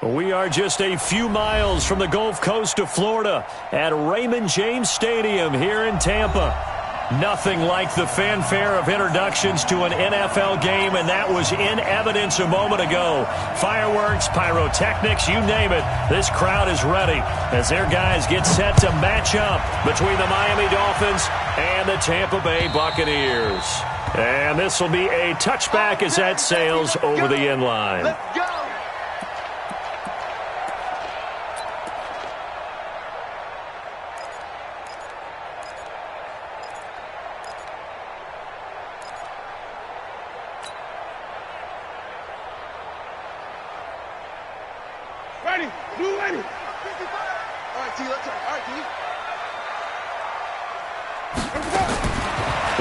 We are just a few miles from the Gulf Coast of Florida at Raymond James Stadium here in Tampa. Nothing like the fanfare of introductions to an NFL game, and that was in evidence a moment ago. Fireworks, pyrotechnics, you name it. This crowd is ready as their guys get set to match up between the Miami Dolphins and the Tampa Bay Buccaneers. And this will be a touchback as that sails over the end line. Let's go! Ready, blue ready. All right, T, let's go. All right, T.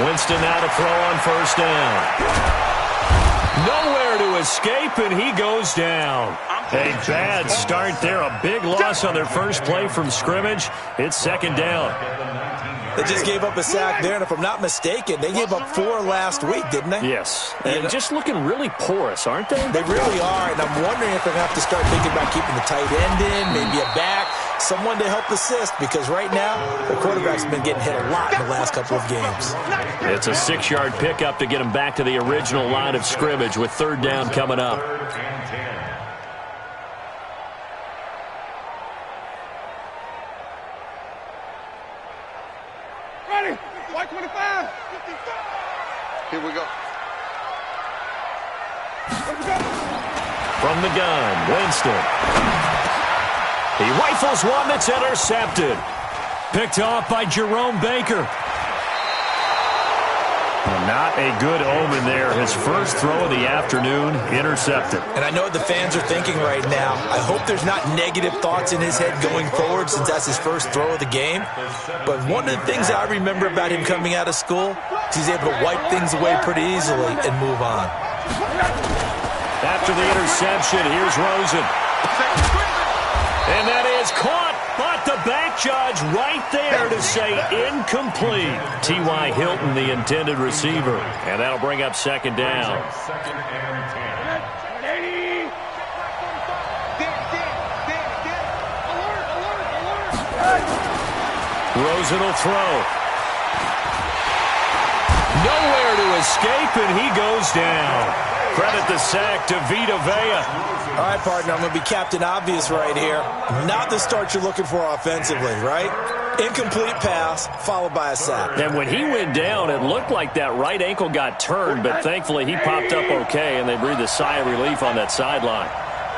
Winston now to throw on first down. Nowhere to escape, and he goes down. A bad start there. A big loss on their first play from scrimmage. It's second down. They just gave up a sack there, and if I'm not mistaken, they gave up 4 last week, didn't they? Yes. And just looking really porous, aren't they? They really are, and I'm wondering if they're going to have to start thinking about keeping the tight end in, maybe a back, someone to help assist, because right now, the quarterback's been getting hit a lot in the last couple of games. It's a 6-yard pickup to get him back to the original line of scrimmage with third down coming up. Ready, white 25. Here we go. From the gun, Winston. He rifles one that's intercepted. Picked off by Jerome Baker. Not a good omen there. His first throw of the afternoon, intercepted. And I know what the fans are thinking right now. I hope there's not negative thoughts in his head going forward since that's his first throw of the game. But one of the things I remember about him coming out of school is he's able to wipe things away pretty easily and move on. After the interception, here's Rosen. And that is caught, but the back judge right there to say incomplete. T.Y. Hilton, the intended receiver. And that'll bring up second down. Rosen will throw. Nowhere to escape, and he goes down. Credit the sack to Vita Vea. All right, partner, I'm going to be Captain Obvious right here. Not the start you're looking for offensively, right? Incomplete pass, followed by a sack. And when he went down, it looked like that right ankle got turned, but thankfully he popped up okay, and they breathed a sigh of relief on that sideline.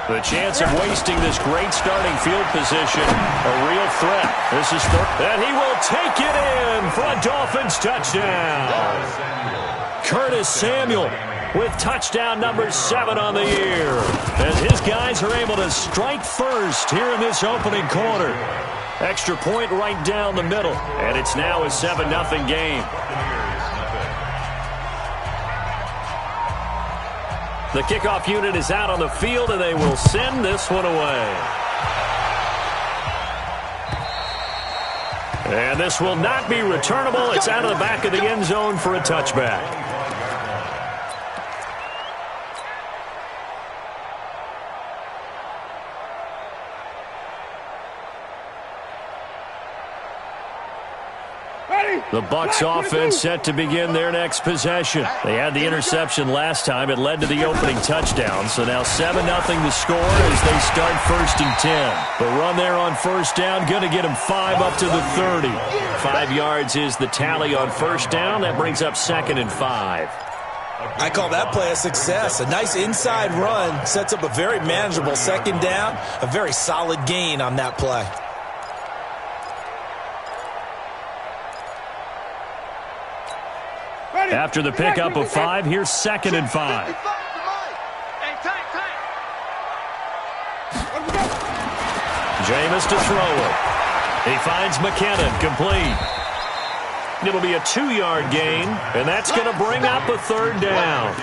The chance of wasting this great starting field position, a real threat. This is third, and he will take it in for a Dolphins touchdown. Curtis Samuel with touchdown number 7 on the year, as his guys are able to strike first here in this opening quarter. Extra point right down the middle, and it's now a 7-0 game. The kickoff unit is out on the field, and they will send this one away. And this will not be returnable. It's out of the back of the end zone for a touchback. The Bucs offense set to begin their next possession. They had the interception last time. It led to the opening touchdown. So now 7-0 the score as they start 1st and 10. The run there on first down, going to get them 5 up to the 30. 5 yards is the tally on first down. That brings up 2nd and 5. I call that play a success. A nice inside run sets up a very manageable second down. A very solid gain on that play. After the pickup of 5, here's 2nd and 5. Jameis to throw it. He finds McKinnon, complete. It'll be a 2-yard gain, and that's going to bring up a 3rd down.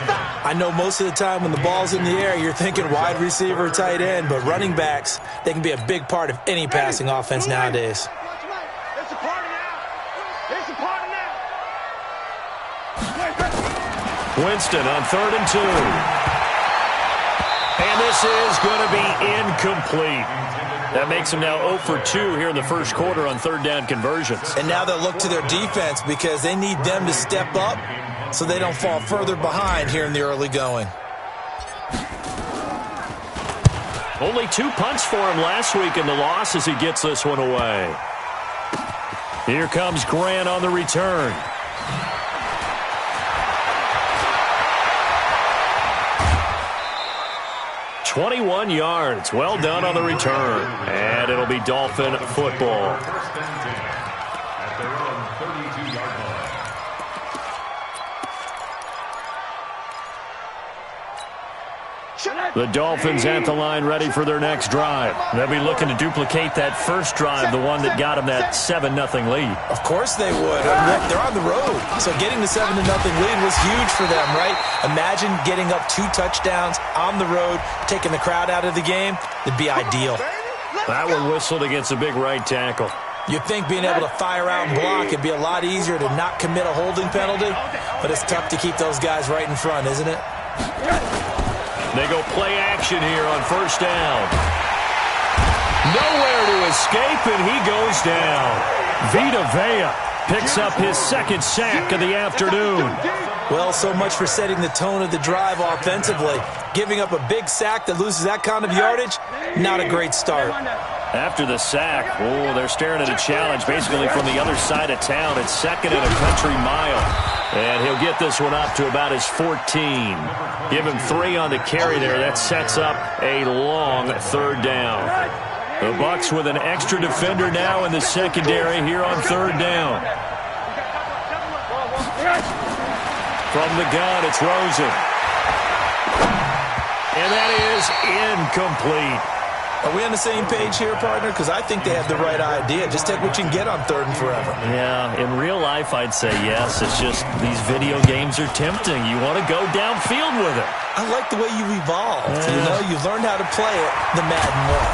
I know most of the time when the ball's in the air, you're thinking wide receiver, tight end, but running backs, they can be a big part of any passing offense nowadays. Winston on 3rd and 2. And this is going to be incomplete. That makes them now 0 for 2 here in the first quarter on third down conversions. And now they'll look to their defense because they need them to step up so they don't fall further behind here in the early going. Only 2 punts for him last week in the loss as he gets this one away. Here comes Grant on the return. "21 yards. Well done on the return. And it'll be Dolphin football. The Dolphins at the line ready for their next drive. They'll be looking to duplicate that first drive, the one that got them that 7-0 lead. Of course they would. They're on the road. So getting the 7-0 lead was huge for them, right? Imagine getting up 2 touchdowns on the road, taking the crowd out of the game. It'd be ideal. That one whistled against a big right tackle. You'd think being able to fire out and block it'd be a lot easier to not commit a holding penalty, but it's tough to keep those guys right in front, isn't it? They go play action here on first down. Nowhere to escape, and he goes down. Vita Vea picks up his second sack of the afternoon. Well, so much for setting the tone of the drive offensively. Giving up a big sack that loses that kind of yardage, not a great start. After the sack, they're staring at a challenge basically from the other side of town. It's 2nd and a country mile. And he'll get this one up to about his 14. Give him 3 on the carry there. That sets up a long third down. The Bucs with an extra defender now in the secondary here on third down. From the gun, it's Rosen. And that is incomplete. Are we on the same page here, partner? Because I think they have the right idea. Just take what you can get on 3rd and forever. Yeah, in real life, I'd say yes. It's just these video games are tempting. You want to go downfield with it. I like the way you evolved. You know, you've learned how to play it the Madden way.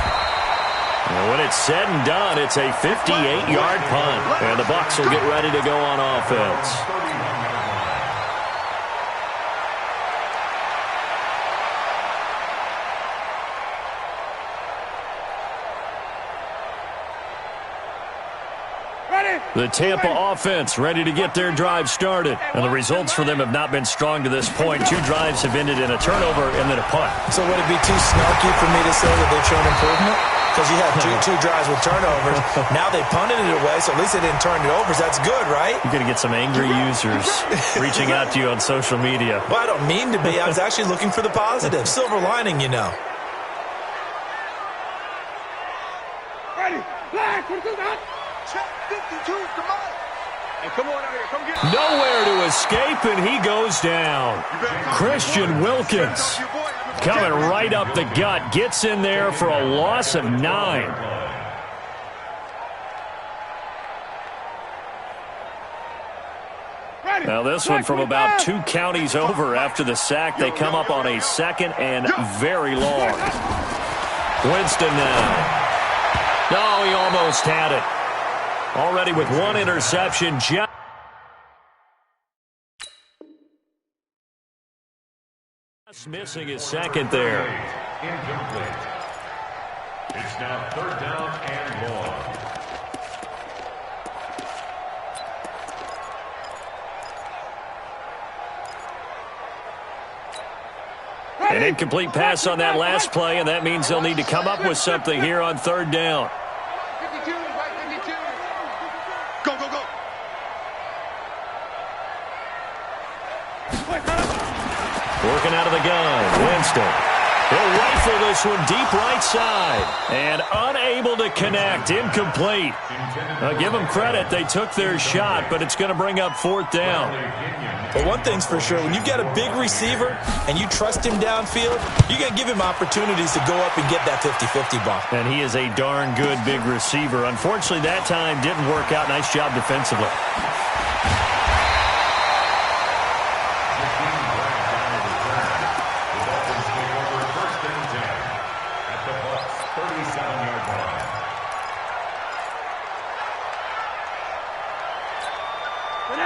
And when it's said and done, it's a 58-yard punt. And the Bucs will get ready to go on offense. The Tampa offense ready to get their drive started. And the results for them have not been strong to this point. 2 drives have ended in a turnover and then a punt. So would it be too snarky for me to say that they've shown improvement? Because you had two drives with turnovers. Now they punted it away, so at least they didn't turn it over. So that's good, right? You're going to get some angry users reaching out to you on social media. Well, I don't mean to be. I was actually looking for the positive. Silver lining, you know. Ready, flag, 22 out. Check 52, come on. Hey, come on out here, come get it. Nowhere to escape, and he goes down. Christian Wilkins coming right up the gut. Gets in there for a loss of 9. Now this one from about 2 counties over after the sack. They come up on a 2nd and very long. Winston now. No, he almost had it. Already with 1 interception. Just missing his 2nd there. Incomplete. It's now 3rd down and long. An incomplete pass on that last play, and that means they'll need to come up with something here on 3rd down. 52, right, 52. Go, go, go. Working out of the gun, Winston. He'll rifle this one deep right side. And unable to connect, incomplete. Give them credit, they took their shot, but it's going to bring up 4th down. But one thing's for sure, when you get a big receiver and you trust him downfield, you're going to give him opportunities to go up and get that 50-50 ball. And he is a darn good big receiver. Unfortunately, that time didn't work out. Nice job defensively.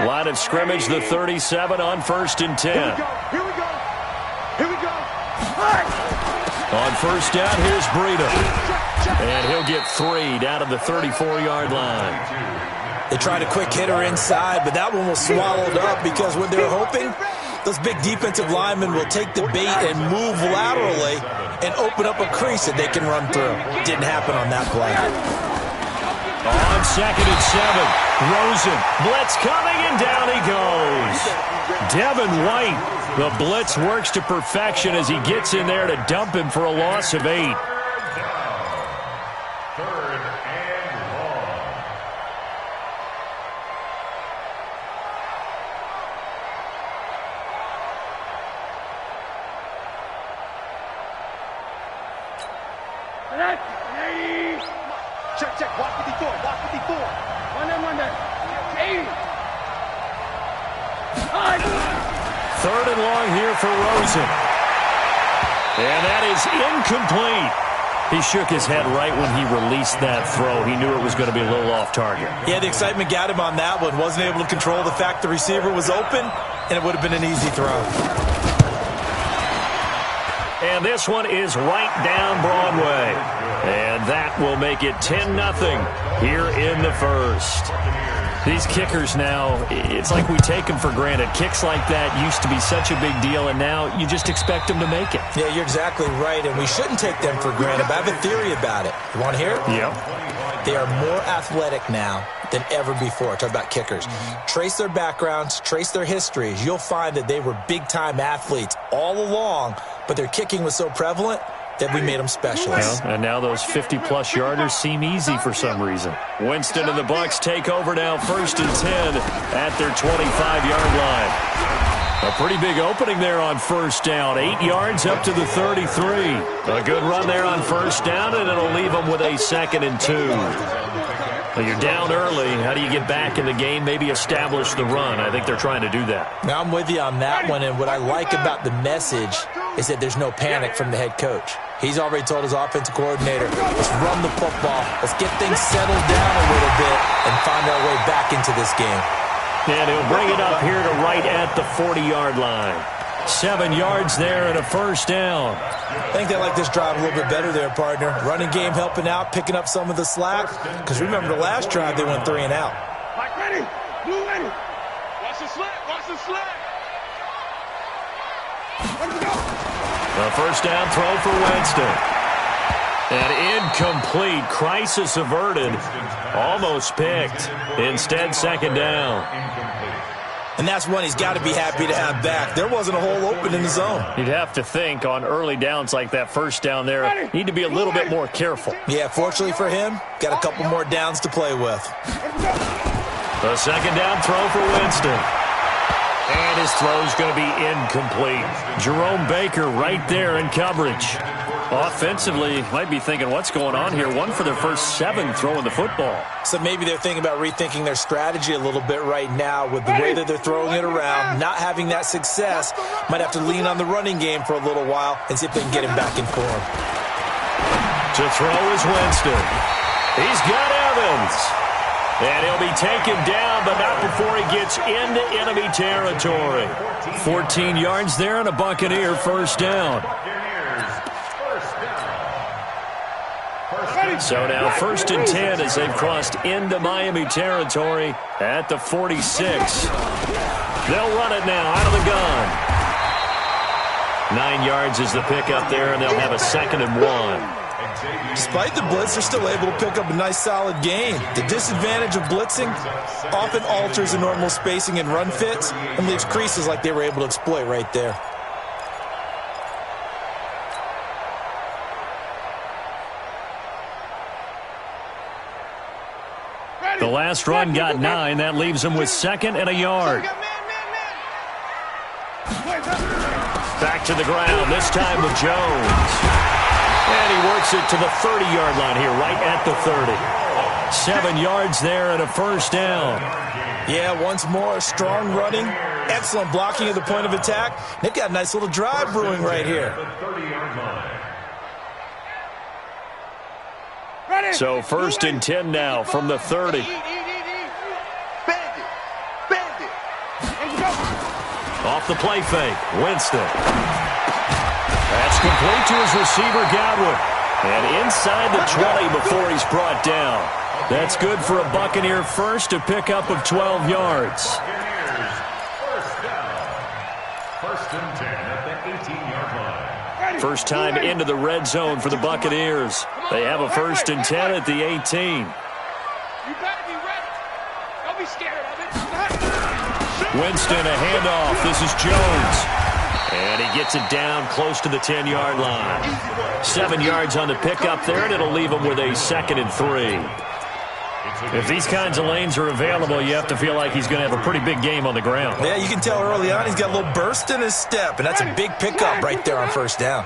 Line of scrimmage, the 37 on 1st and 10. Here we go. Here we go. Here we go. All right. On first down, here's Breida. And he'll get 3 down to the 34-yard line. They tried a quick hitter inside, but that one was swallowed up because when they were hoping, those big defensive linemen will take the bait and move laterally and open up a crease that they can run through. Didn't happen on that play. On 2nd and 7, Rosen. Blitz coming, and down he goes. Devin White. The blitz works to perfection as he gets in there to dump him for a loss of 8. Third and long. Check. Watch 54. Watch 54. One there. 80. Third and long here for Rosen. And that is incomplete. He shook his head right when he released that throw. He knew it was going to be a little off target. Yeah, the excitement got him on that one. Wasn't able to control the fact the receiver was open, and it would have been an easy throw. And this one is right down Broadway. And that will make it 10-0 here in the first. These kickers now, it's like we take them for granted. Kicks like that used to be such a big deal, and now you just expect them to make it. Yeah, you're exactly right, and we shouldn't take them for granted. But I have a theory about it. You want to hear it? Yep. They are more athletic now than ever before. Talk about kickers. Trace their backgrounds, trace their histories. You'll find that they were big-time athletes all along, but their kicking was so prevalent that we made them specialists. Well, and now those 50-plus yarders seem easy for some reason. Winston and the Bucs take over now, 1st and 10 at their 25-yard line. A pretty big opening there on first down. 8 yards up to the 33. A good run there on first down, and it'll leave them with a 2nd and 2. Well, you're down early. How do you get back in the game? Maybe establish the run. I think they're trying to do that. Now, I'm with you on that one, and what I like about the message is that there's no panic from the head coach. He's already told his offensive coordinator, let's run the football, let's get things settled down a little bit and find our way back into this game. And he'll bring it up here to right at the 40-yard line. 7 yards there and a first down. I think they like this drive a little bit better there, partner. Running game helping out, picking up some of the slack. Because remember the last drive, they went 3 and out. Mike, ready. Blue, ready. Watch the slant. Watch the slant. Let's go. A first down throw for Winston. And incomplete. Crisis averted. Almost picked. Instead, 2nd down. And that's one he's got to be happy to have back. There wasn't a hole open in the zone. You'd have to think on early downs like that first down there, need to be a little bit more careful. Yeah, fortunately for him, got a couple more downs to play with. The 2nd down throw for Winston. And his throw's going to be incomplete. Jerome Baker right there in coverage. Offensively, might be thinking, what's going on here? 1 for their first 7 throwing the football. So maybe they're thinking about rethinking their strategy a little bit right now with the way that they're throwing it around, not having that success. Might have to lean on the running game for a little while and see if they can get him back in form. To throw is Winston. He's got Evans. And he'll be taken down, but not before he gets into enemy territory. 14 yards there and a Buccaneer first down. So now 1st and 10 as they've crossed into Miami territory at the 46. They'll run it now out of the gun. 9 yards is the pickup there, and they'll have a 2nd and 1. Despite the blitz, they're still able to pick up a nice, solid gain. The disadvantage of blitzing often alters the normal spacing and run fits and leaves creases like they were able to exploit right there. The last run got 9. That leaves him with 2nd and a yard. Back to the ground, this time with Jones. And he works it to the 30-yard line here, right at the 30. 7 yards there and a first down. Yeah, once more, strong running, excellent blocking at the point of attack. They've got a nice little drive brewing right here. So 1st and 10 now from the 30. Off the play fake, Winston. That's complete to his receiver, Godwin. And inside the 20 before he's brought down. That's good for a Buccaneer first, a pickup of 12 yards. Buccaneers, first down. First and 10 at the 18-yard line. First time into the red zone for the Buccaneers. They have a first and 10 at the 18. You better be ready. Don't be scared of it. Winston, a handoff. This is Jones. And he gets it down close to the 10-yard line. 7 yards on the pickup there, and it'll leave him with a 2nd and 3. If these kinds of lanes are available, you have to feel like he's going to have a pretty big game on the ground. Yeah, you can tell early on he's got a little burst in his step, and that's a big pickup right there on first down.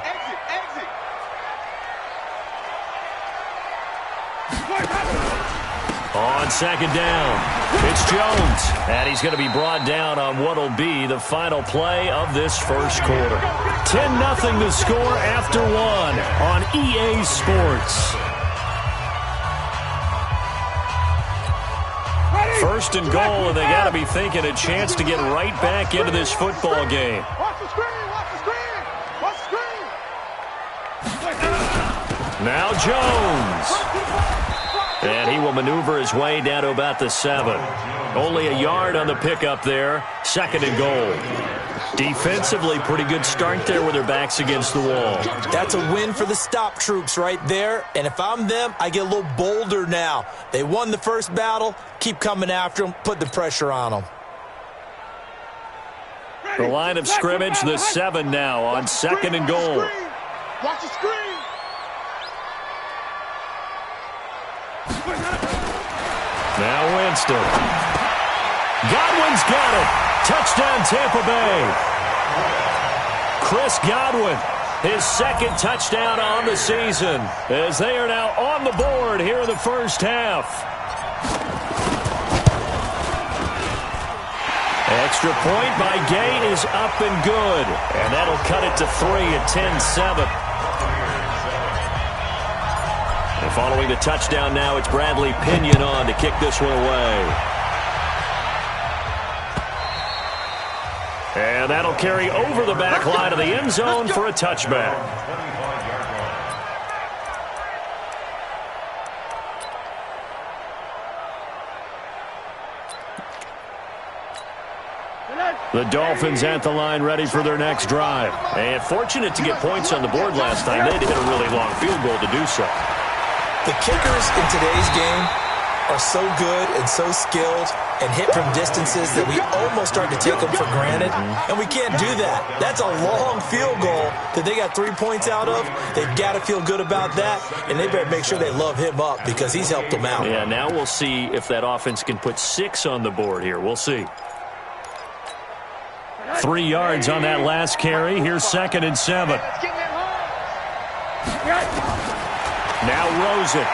On second down, it's Jones. And he's going to be brought down on what will be the final play of this first quarter. 10-0 the score after 1 on EA Sports. First and goal, and they got to be thinking a chance to get right back into this football game. Watch the screen, watch the screen, watch the screen. Now Jones. And he will maneuver his way down to about the 7. Only a yard on the pickup there. 2nd and goal. Defensively, pretty good start there with their backs against the wall. That's a win for the stop troops right there. And if I'm them, I get a little bolder now. They won the first battle. Keep coming after them. Put the pressure on them. The line of scrimmage, the 7 now on 2nd and goal. Watch the screen. Now Winston. Godwin's got it. Touchdown, Tampa Bay. Chris Godwin, his 2nd touchdown on the season, as they are now on the board here in the first half. Extra point by Gay is up and good, and that'll cut it to 3 at 10-7. And following the touchdown now, it's Bradley Pinion on to kick this one away. And that'll carry over the back line of the end zone for a touchback. The Dolphins at the line, ready for their next drive. And fortunate to get points on the board last time. They had to hit a really long field goal to do so. The kickers in today's game are so good and so skilled and hit from distances that we almost start to take them for granted, and we can't do that. That's a long field goal that they got 3 points out of. They've got to feel good about that, and they better make sure they love him up because he's helped them out. Yeah, now we'll see if that offense can put 6 on the board here. We'll see. 3 yards on that last carry. Here's 2nd and 7. Now Rosen.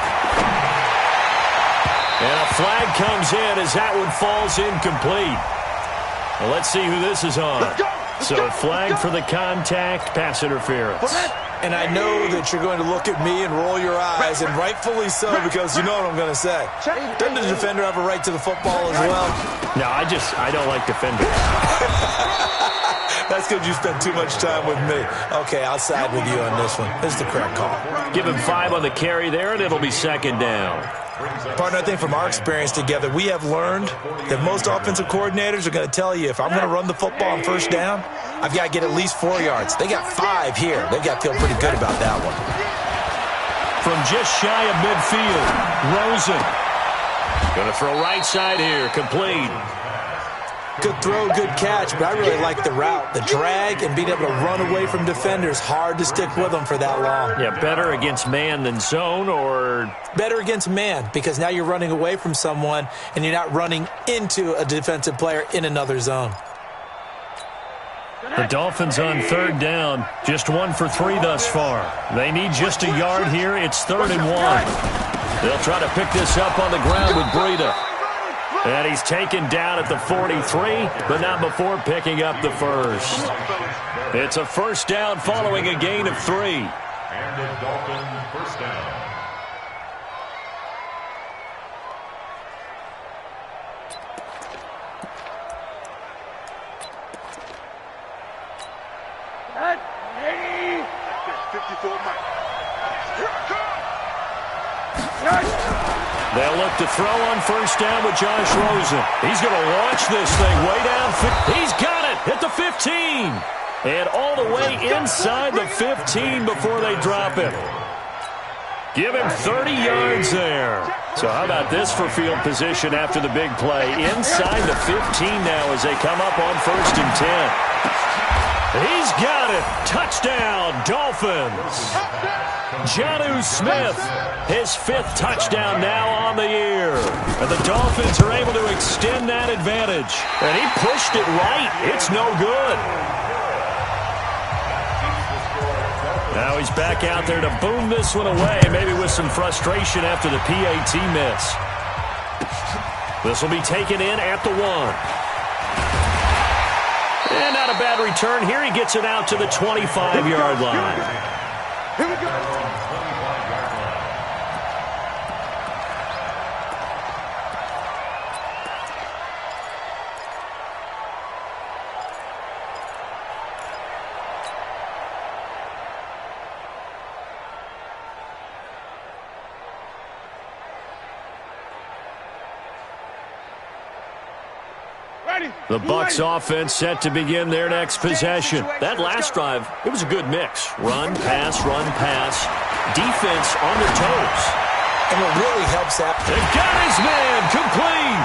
And a flag comes in as that one falls incomplete. Well, let's see who this is on. So flag for the contact, pass interference. And I know that you're going to look at me and roll your eyes, and rightfully so, because you know what I'm going to say. Doesn't the defender have a right to the football as well? No, I don't like defenders. That's because you spent too much time with me. Okay, I'll side with you on this one. This is the correct call. Give him 5 on the carry there, and it'll be 2nd down. Partner, I think from our experience together, we have learned that most offensive coordinators are going to tell you, if I'm going to run the football on first down, I've got to get at least 4 yards. They got 5 here. They've got to feel pretty good about that one. From just shy of midfield, Rosen. Going to throw right side here, complete. Good throw, good catch, but I really like the route. The drag and being able to run away from defenders, hard to stick with them for that long. Yeah, better against man than zone, or? Better against man, because now you're running away from someone and you're not running into a defensive player in another zone. The Dolphins on 3rd down, just 1 for 3 thus far. They need just a yard here. It's 3rd and 1. They'll try to pick this up on the ground with Breida. And he's taken down at the 43, but not before picking up the first. It's a first down following a gain of 3. And a Dolphin first down. They'll look to throw on first down with Josh Rosen. He's going to launch this thing way down. He's got it at the 15. And all the way inside the 15 before they drop it. Give him 30 yards there. So how about this for field position after the big play? Inside the 15 now as they come up on first and 10. He's got it. Touchdown, Dolphins. Jonnu Smith, his 5th touchdown now on the year. And the Dolphins are able to extend that advantage. And he pushed it right. It's no good. Now he's back out there to boom this one away, maybe with some frustration after the PAT miss. This will be taken in at the 1. And not a bad return here. He gets it out to the 25-yard line. Here we go. The Bucs offense set to begin their next possession. That last drive, it was a good mix. Run, pass, defense on their toes. And it really helps that. They've got his man complete.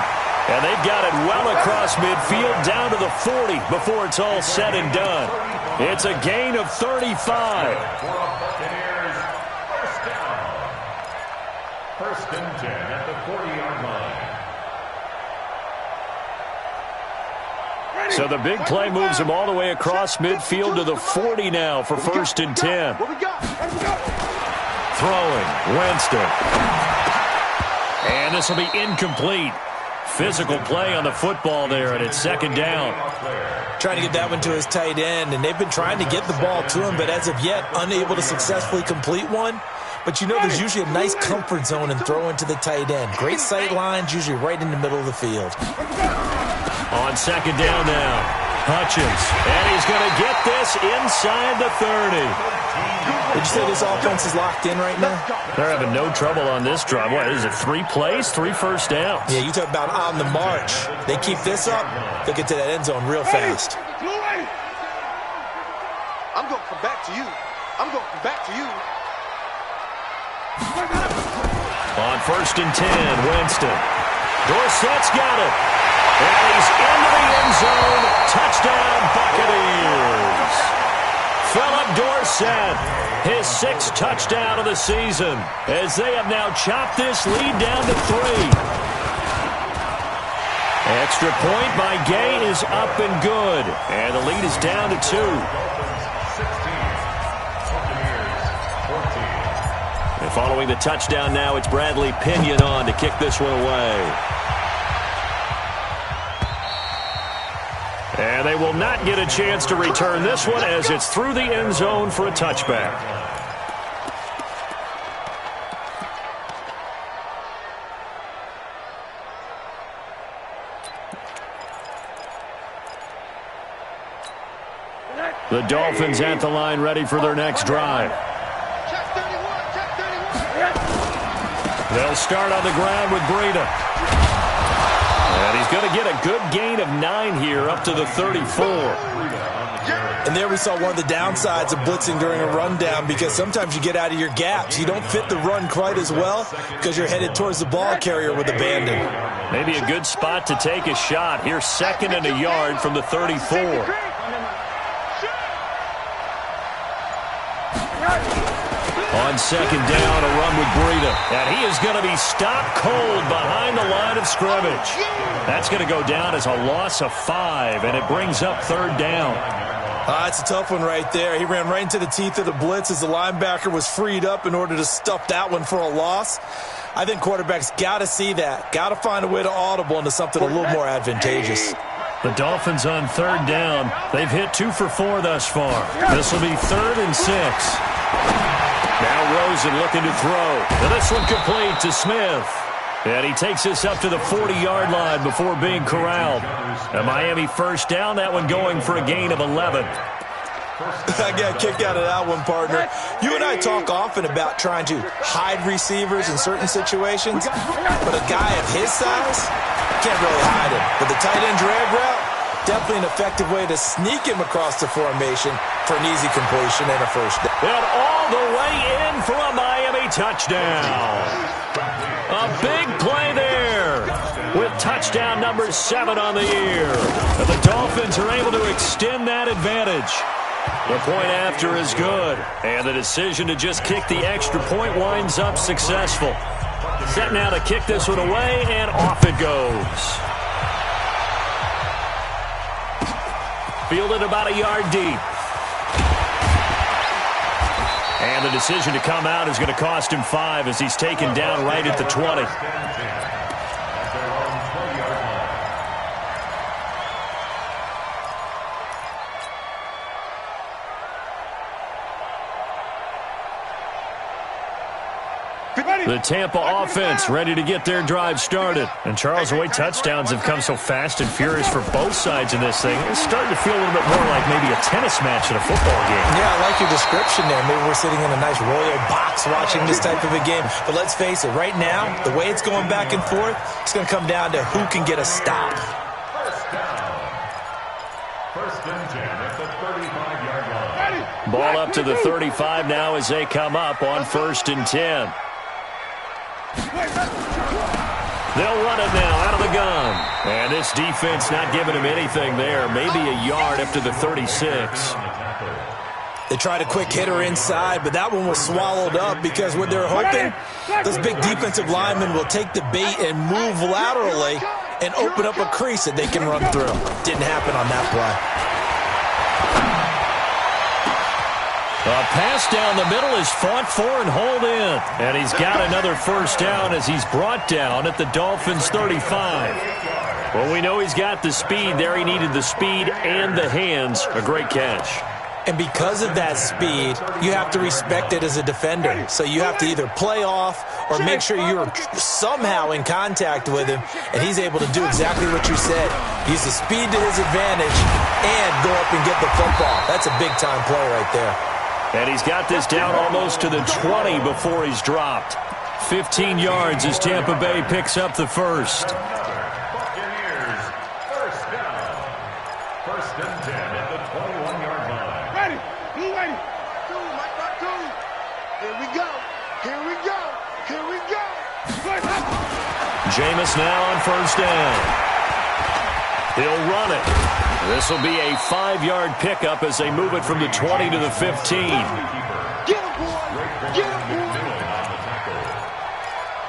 And they've got it well across midfield down to the 40 before it's all said and done. It's a gain of 35. First and 10 at the 40-yard line. So the big play moves him all the way across midfield to the 40 now for first and 10. Throwing, Winston. And this will be incomplete. Physical play on the football there, and it's second down. Trying to get that one to his tight end, and they've been trying to get the ball to him, but as of yet, unable to successfully complete one. But you know there's usually a nice comfort zone in throwing to the tight end. Great sight lines, usually right in the middle of the field. On second down now, Hutchins, and he's going to get this inside the 30. Would you say this offense is locked in right now? They're having no trouble on this drive. What is it, 3 plays, 3 first downs? Yeah, you talk about on the march. They keep this up, they'll get to that end zone real fast. I'm going to come back to you. I'm going to come back to you. On first and 10, Winston. Dorsett's got it. And he's into the end zone. Touchdown, Buccaneers. Philip Dorsett, his 6th touchdown of the season, as they have now chopped this lead down to 3. Extra point by Gay is up and good. And the lead is down to 2. 14. And following the touchdown now, it's Bradley Pinion on to kick this one away. And they will not get a chance to return this one as it's through the end zone for a touchback. The Dolphins at the line ready for their next drive. They'll start on the ground with Breida. And he's going to get a good gain of 9 here up to the 34. And there we saw one of the downsides of blitzing during a rundown, because sometimes you get out of your gaps. You don't fit the run quite as well because you're headed towards the ball carrier with abandon. Maybe a good spot to take a shot. Here's 2nd and a yard from the 34. On second down, a run with Breida. And he is going to be stopped cold behind the line of scrimmage. That's going to go down as a loss of 5, and it brings up 3rd down. It's a tough one right there. He ran right into the teeth of the blitz as the linebacker was freed up in order to stuff that one for a loss. I think quarterbacks got to see that. Got to find a way to audible into something a little more advantageous. The Dolphins on 3rd down. They've hit 2 for 4 thus far. This will be 3rd and 6. Now Rosen looking to throw. And this one complete to Smith. And he takes this up to the 40-yard line before being corralled. A Miami first down, that one going for a gain of 11. I got a kick out of that one, partner. You and I talk often about trying to hide receivers in certain situations, but a guy of his size can't really hide him. But the tight end drag route, definitely an effective way to sneak him across the formation for an easy completion and a first down. And all the way in for a Miami touchdown. A big play there with touchdown number 7 on the year. And the Dolphins are able to extend that advantage. The point after is good, and the decision to just kick the extra point winds up successful. Set now to kick this one away, and off it goes. Fielded about a yard deep. And the decision to come out is going to cost him 5 as he's taken down right at the 20. The Tampa offense ready to get their drive started. And Charles, the way touchdowns have come so fast and furious for both sides in this thing, it's starting to feel a little bit more like maybe a tennis match in a football game. Yeah, I like your description there. Maybe we're sitting in a nice royal box watching this type of a game. But let's face it, right now, the way it's going back and forth, it's going to come down to who can get a stop. First and 10 at the 35-yard line. Ball up to the 35 now as they come up on 1st and 10. They'll run it now out of the gun. And this defense not giving him anything there. Maybe a yard up to the 36. They tried a quick hitter inside, but that one was swallowed up because what they're hoping, those big defensive linemen will take the bait and move laterally and open up a crease that they can run through. Didn't happen on that play. A pass down the middle is fought for and hauled in. And he's got another first down as he's brought down at the Dolphins' 35. Well, we know he's got the speed there. He needed the speed and the hands. A great catch. And because of that speed, you have to respect it as a defender. So you have to either play off or make sure you're somehow in contact with him. And he's able to do exactly what you said. Use the speed to his advantage and go up and get the football. That's a big-time play right there. And he's got this down almost to the 20 before he's dropped. 15 yards as Tampa Bay picks up the first. Buccaneers, first down. First and 10 at the 21-yard line. Ready. Blue ready. Two, Mike, Mike, two. Here we go. Here we go. Here we go. Jameis now on first down. He'll run it. This will be a 5-yard pickup as they move it from the 20 to the 15. Get him, boy. Get him, boy.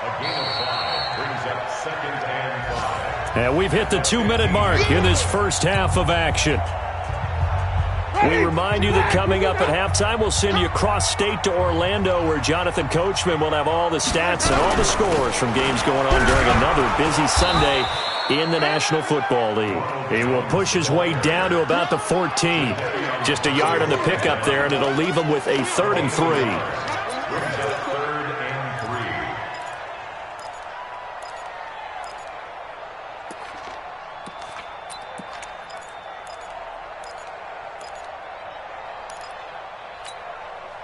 A gain of 5 brings up 2nd and 5. And we've hit the 2-minute mark in this first half of action. We remind you that coming up at halftime, we'll send you cross-state to Orlando, where Jonathan Coachman will have all the stats and all the scores from games going on during another busy Sunday in the National Football League. He will push his way down to about the 14. Just a yard on the pickup there, and it'll leave him with a 3rd and 3. 3rd and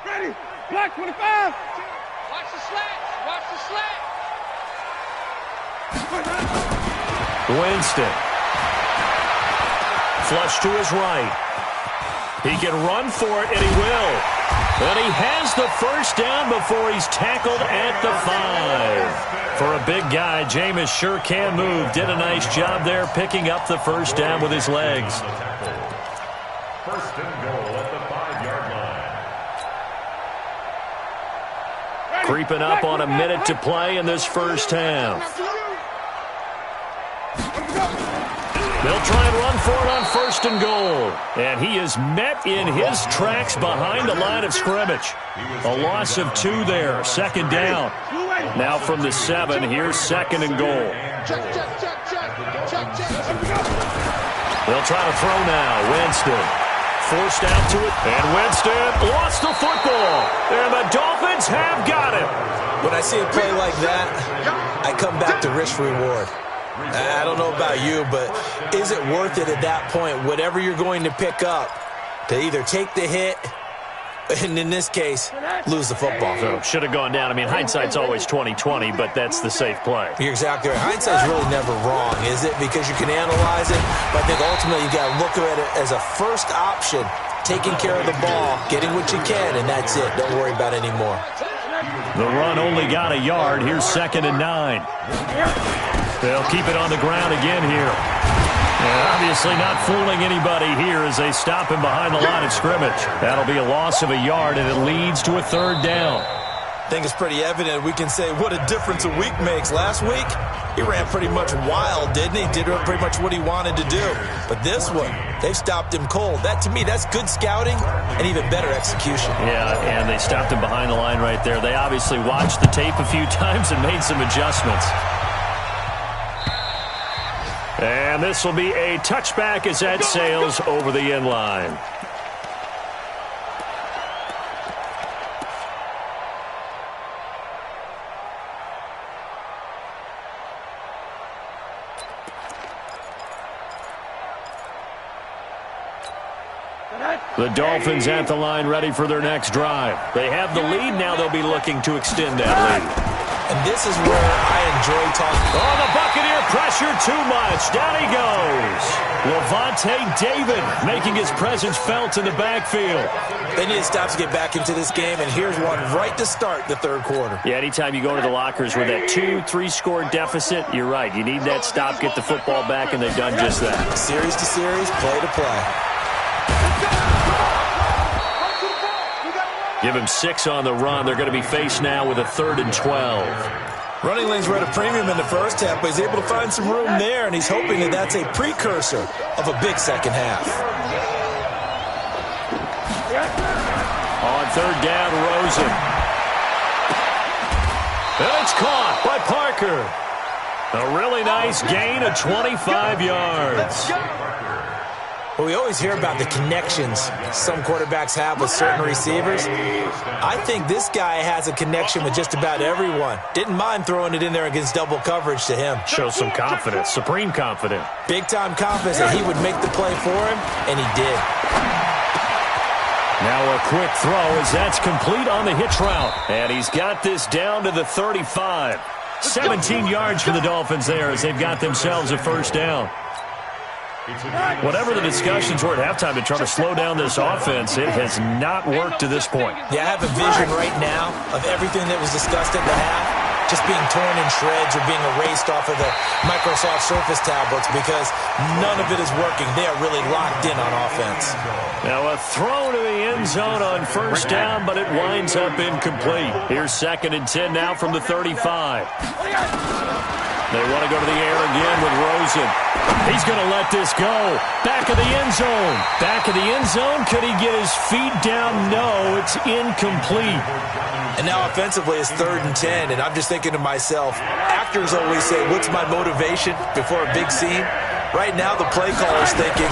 3. Ready. Black 25. Watch the slats. Watch the slats. Winston. Flush to his right. He can run for it, and he will. And he has the first down before he's tackled at the 5. For a big guy, Jameis sure can move. Did a nice job there picking up the first down with his legs. First and goal at the 5-yard line. Creeping up on a minute to play in this first half. They'll try and run for it on 1st and goal. And he is met in his tracks behind the line of scrimmage. A loss of 2 there. 2nd down. Now from the 7, here's 2nd and goal. They'll try to throw now. Winston. Forced out to it. And Winston lost the football. And the Dolphins have got it. When I see a play like that, I come back to risk-reward. I don't know about you, but is it worth it at that point? Whatever you're going to pick up, to either take the hit, and in this case, lose the football. So should have gone down. I mean, hindsight's always 20/20, but that's the safe play. You're exactly right. Hindsight's really never wrong, is it? Because you can analyze it, but I think ultimately you got to look at it as a first option, taking care of the ball, getting what you can, and that's it. Don't worry about it anymore. The run only got a yard. Here's 2nd and 9. They'll keep it on the ground again here. And obviously not fooling anybody here as they stop him behind the line of scrimmage. That'll be a loss of a yard, and it leads to a 3rd down. I think it's pretty evident. We can say what a difference a week makes. Last week, he ran pretty much wild, didn't he? Did pretty much what he wanted to do. But this one, they've stopped him cold. That, to me, that's good scouting and even better execution. Yeah, and they stopped him behind the line right there. They obviously watched the tape a few times and made some adjustments. And this will be a touchback as that sails over the end line. The Dolphins at the line ready for their next drive. They have the lead. Now they'll be looking to extend that lead. And this is where I enjoy talking. Oh, the Buccaneer pressure too much. Down he goes. Levante David making his presence felt in the backfield. They need to stop to get back into this game, and here's one right to start the 3rd quarter. Yeah, anytime you go to the lockers with that 2-3 score deficit, you're right. You need that stop, get the football back, and they've done just that. Series to series, play to play. Give him 6 on the run. They're going to be faced now with a 3rd and 12. Running lanes were at a premium in the first half, but he's able to find some room there, and he's hoping that that's a precursor of a big second half. On 3rd down, Rosen. And it's caught by Parker. A really nice gain of 25 yards. Well, we always hear about the connections some quarterbacks have with certain receivers. I think this guy has a connection with just about everyone. Didn't mind throwing it in there against double coverage to him. Shows some confidence, supreme confidence. Big-time confidence that he would make the play for him, and he did. Now a quick throw as that's complete on the hitch route. And he's got this down to the 35. 17 yards for the Dolphins there as they've got themselves a 1st down. Whatever the discussions were at halftime to try to slow down this offense, it has not worked to this point. Yeah, I have a vision right now of everything that was discussed at the half just being torn in shreds or being erased off of the Microsoft Surface tablets because none of it is working. They are really locked in on offense. Now a throw to the end zone on 1st down, but it winds up incomplete. Here's 2nd and 10 now from the 35. They want to go to the air again with Rosen. He's going to let this go. Back of the end zone. Back of the end zone. Could he get his feet down? No, it's incomplete. And now offensively it's 3rd and 10, and I'm just thinking to myself, actors always say, what's my motivation before a big scene? Right now the play caller's thinking,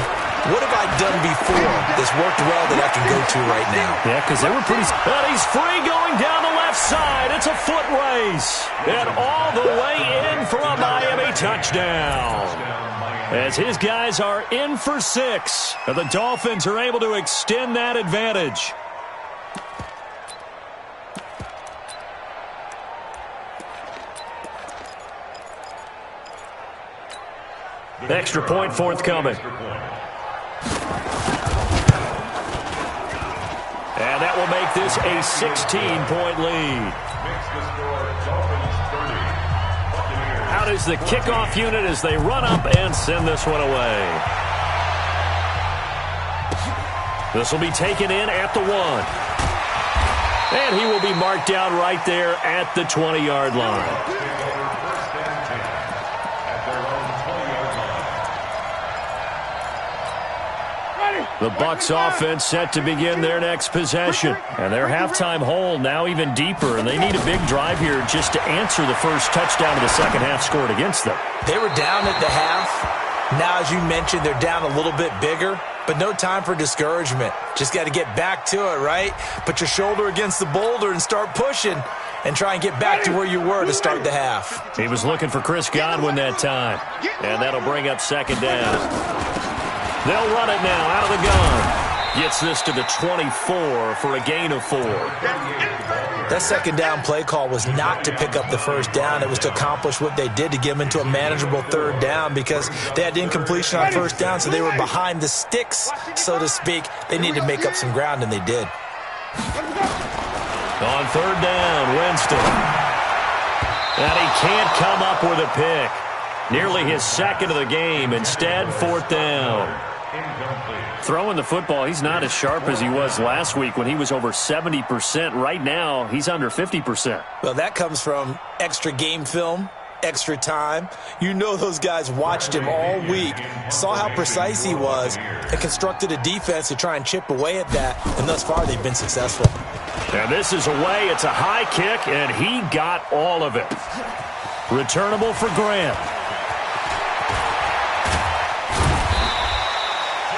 what have I done before that's worked well that I can go to right now? Yeah, because they were pretty... But he's free going down the left side. It's a foot race. And all the way in for a Miami touchdown. As his guys are in for 6. And the Dolphins are able to extend that advantage. Extra point forthcoming. And that will make this a 16-point lead. Out is the kickoff unit as they run up and send this one away. This will be taken in at the 1. And he will be marked down right there at the 20-yard line. The Bucs offense set to begin their next possession. And their halftime hole now even deeper. And they need a big drive here just to answer the first touchdown of the second half scored against them. They were down at the half. Now, as you mentioned, they're down a little bit bigger. But no time for discouragement. Just got to get back to it, right? Put your shoulder against the boulder and start pushing. And try and get back to where you were to start the half. He was looking for Chris Godwin that time. And that'll bring up 2nd down. They'll run it now out of the gun. Gets this to the 24 for a gain of 4. That second down play call was not to pick up the first down. It was to accomplish what they did, to get them into a manageable third down, because they had incompletion on first down, so they were behind the sticks, so to speak. They needed to make up some ground, and they did. On third down, Winston. And he can't come up with a pick. Nearly his second of the game. Instead, fourth down. Throwing the football, he's not as sharp as he was last week when he was over 70%. Right now, he's under 50%. Well, that comes from extra game film, extra time. You know those guys watched him all week, saw how precise he was, and constructed a defense to try and chip away at that, and thus far they've been successful. And this is away. It's a high kick, and he got all of it. Returnable for Grant.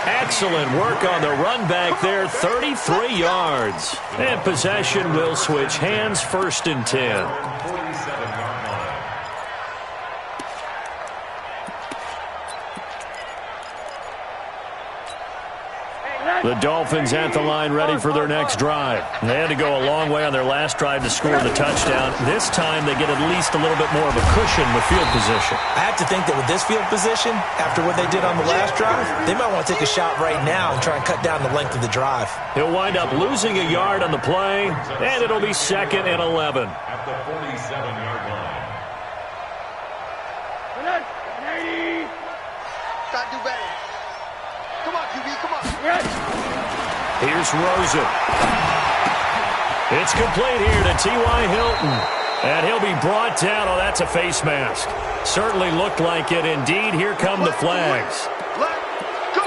Excellent work on the run back there, 33 yards. And possession will switch hands, 1st and 10. The Dolphins at the line, ready for their next drive. They had to go a long way on their last drive to score the touchdown. This time they get at least a little bit more of a cushion with field position. I have to think that with this field position, after what they did on the last drive, they might want to take a shot right now and try and cut down the length of the drive. He'll wind up losing a yard on the play, and it'll be 2nd and 11. At the 47-yard line. Got to do better. Come on, QB, come on. Here's Rosen. It's complete here to T.Y. Hilton. And he'll be brought down. Oh, that's a face mask. Certainly looked like it. Indeed, here come the flags. Let's go.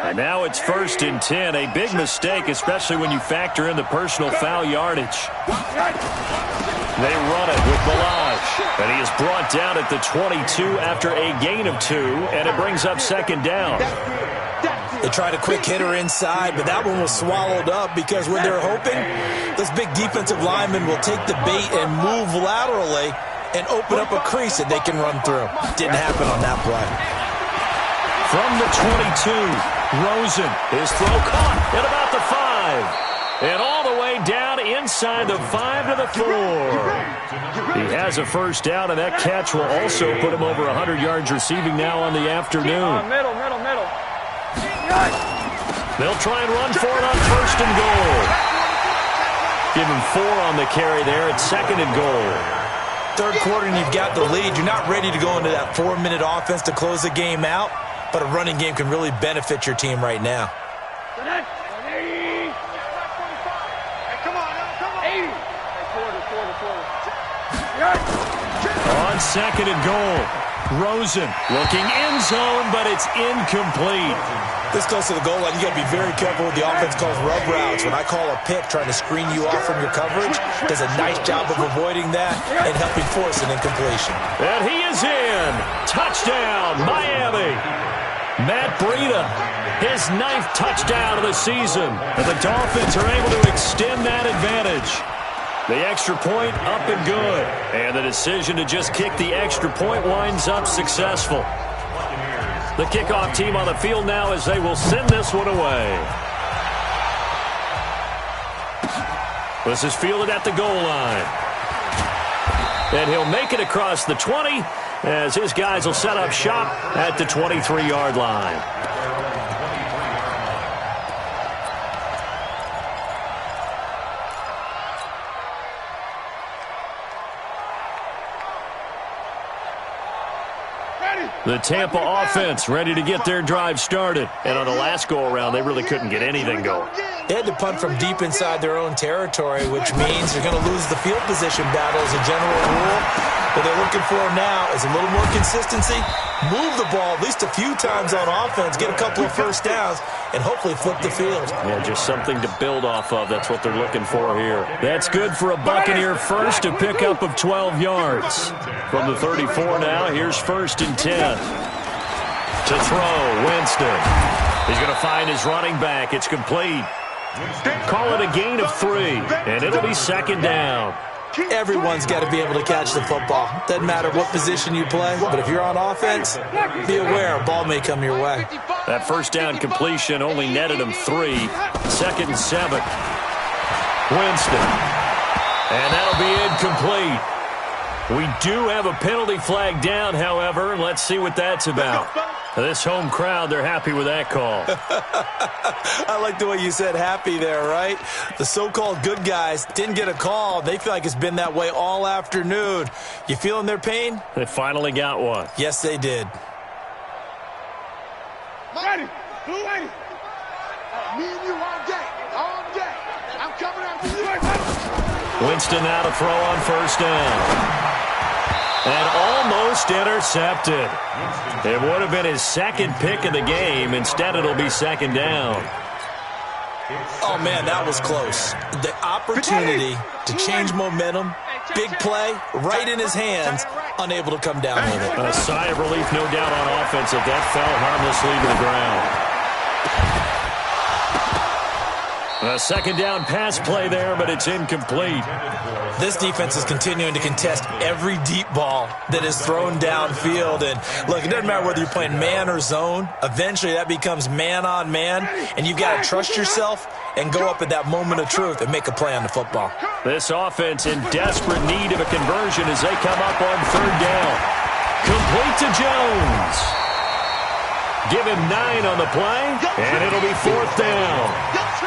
And now it's 1st and 10. A big mistake, especially when you factor in the personal foul yardage. They run it with Balaj. And he is brought down at the 22 after a gain of 2. And it brings up 2nd down. They tried a quick hitter inside, but that one was swallowed up because when they're hoping, this big defensive lineman will take the bait and move laterally and open up a crease that they can run through. Didn't happen on that play. From the 22, Rosen, his throw caught at about the 5. And all the way down inside the 5 to the 4. He has a first down, and that catch will also put him over 100 yards receiving now on the afternoon. Middle. They'll try and run for it on 1st and goal. Give him 4 on the carry there at 2nd and goal. Third quarter and you've got the lead. You're not ready to go into that 4-minute offense to close the game out, but a running game can really benefit your team right now. On 2nd and goal, Rosen looking end zone, but it's incomplete. This close to the goal line, you got to be very careful with the offense calls rub routes. When I call a pick trying to screen you off from your coverage, does a nice job of avoiding that and helping force an incompletion. And he is in. Touchdown, Miami. Matt Breida, his 9th touchdown of the season. And the Dolphins are able to extend that advantage. The extra point up and good. And the decision to just kick the extra point winds up successful. The kickoff team on the field now as they will send this one away. This is fielded at the goal line. And he'll make it across the 20 as his guys will set up shop at the 23-yard line. The Tampa offense ready to get their drive started. And on the last go-around, they really couldn't get anything going. They had to punt from deep inside their own territory, which means they're going to lose the field position battle as a general rule. What they're looking for now is a little more consistency, move the ball at least a few times on offense, get a couple of first downs, and hopefully flip the field. Yeah, just something to build off of. That's what they're looking for here. That's good for a Buccaneer first, a pickup of 12 yards. From the 34 now, here's 1st and 10. To throw, Winston. He's going to find his running back. It's complete. Call it a gain of 3, and it'll be 2nd down. Everyone's got to be able to catch the football. Doesn't matter what position you play, but if you're on offense, be aware a ball may come your way. That first down completion only netted him 3. 2nd and 7. Winston. And that'll be incomplete. We do have a penalty flag down, however. Let's see what that's about. This home crowd, they're happy with that call. I like the way you said happy there, right? The so-called good guys didn't get a call. They feel like it's been that way all afternoon. You feeling their pain? They finally got one. Yes, they did. Ready. Blue lady. Me and you all day. All day. I'm coming after you. Winston now to throw on first down. And almost intercepted. It would have been his 2nd pick of the game. Instead, it'll be 2nd down. Oh, man, that was close. The opportunity to change momentum, big play, right in his hands, unable to come down with it. A sigh of relief, no doubt, on offense if that fell harmlessly to the ground. A 2nd down pass play there, but it's incomplete. This defense is continuing to contest every deep ball that is thrown downfield. And, look, it doesn't matter whether you're playing man or zone. Eventually, that becomes man-on-man, and you've got to trust yourself and go up at that moment of truth and make a play on the football. This offense in desperate need of a conversion as they come up on 3rd down. Complete to Jones. Give him 9 on the play, and it'll be 4th down.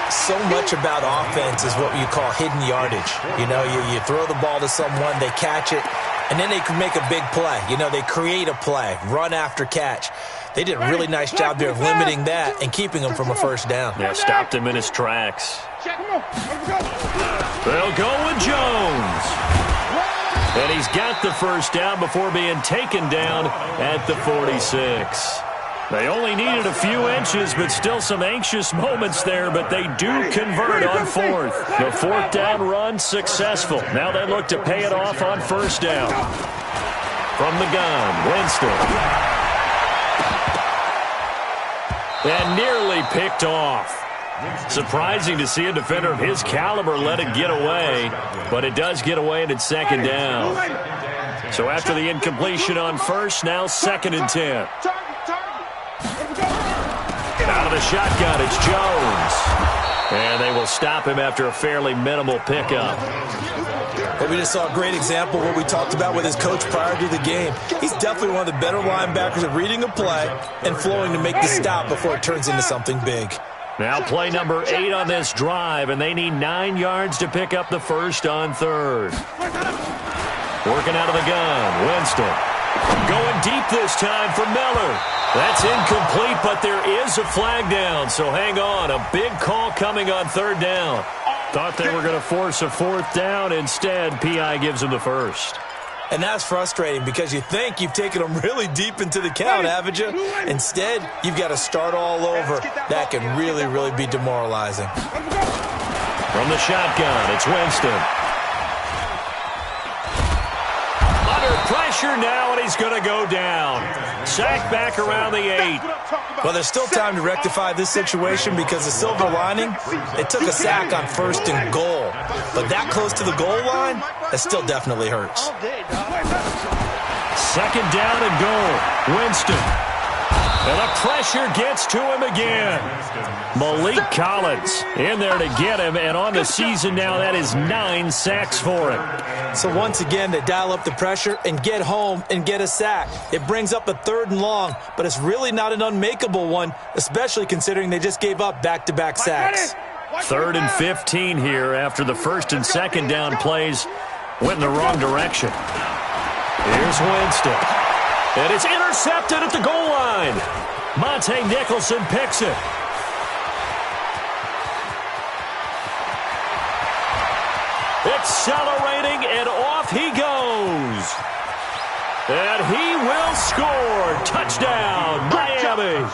So much about offense is what you call hidden yardage. You know, you throw the ball to someone, they catch it, and then they can make a big play. You know, they create a play, run after catch. They did a really nice job there of limiting that and keeping him from a first down. Yeah, stopped him in his tracks. They'll go with Jones. And he's got the first down before being taken down at the 46. They only needed a few inches, but still some anxious moments there, but they do convert on 4th. The 4th down run successful. Now they look to pay it off on first down. From the gun, Winston. And nearly picked off. Surprising to see a defender of his caliber let it get away, but it does get away and it's 2nd down. So after the incompletion on first, now 2nd and 10. Out of the shotgun, it's Jones. And they will stop him after a fairly minimal pickup. But we just saw a great example of what we talked about with his coach prior to the game. He's definitely one of the better linebackers at reading a play and flowing to make the stop before it turns into something big. Now play number 8 on this drive, and they need 9 yards to pick up the first on 3rd. Working out of the gun, Winston. Going deep this time for Miller. That's incomplete, but there is a flag down, so hang on. A big call coming on 3rd down. Thought they were going to force a 4th down. Instead, P.I. gives them the first. And that's frustrating because you think you've taken them really deep into the count, haven't you? Instead, you've got to start all over. That can really, really be demoralizing. From the shotgun, it's Winston. Pressure now, and he's going to go down. Sack back around the 8. Well, there's still time to rectify this situation because the silver lining, it took a sack on 1st and goal. But that close to the goal line, that still definitely hurts. 2nd down and goal. Winston. And the pressure gets to him again. Malik Collins in there to get him, and on the season now, that is 9 sacks for him. So once again, they dial up the pressure and get home and get a sack. It brings up a 3rd and long, but it's really not an unmakeable one, especially considering they just gave up back-to-back sacks. 3rd and 15 here after the 1st and 2nd down plays went in the wrong direction. Here's Winston. And it's intercepted at the goal line. Monte Nicholson picks it. Accelerating, and off he goes. And he will score. Touchdown, Miami.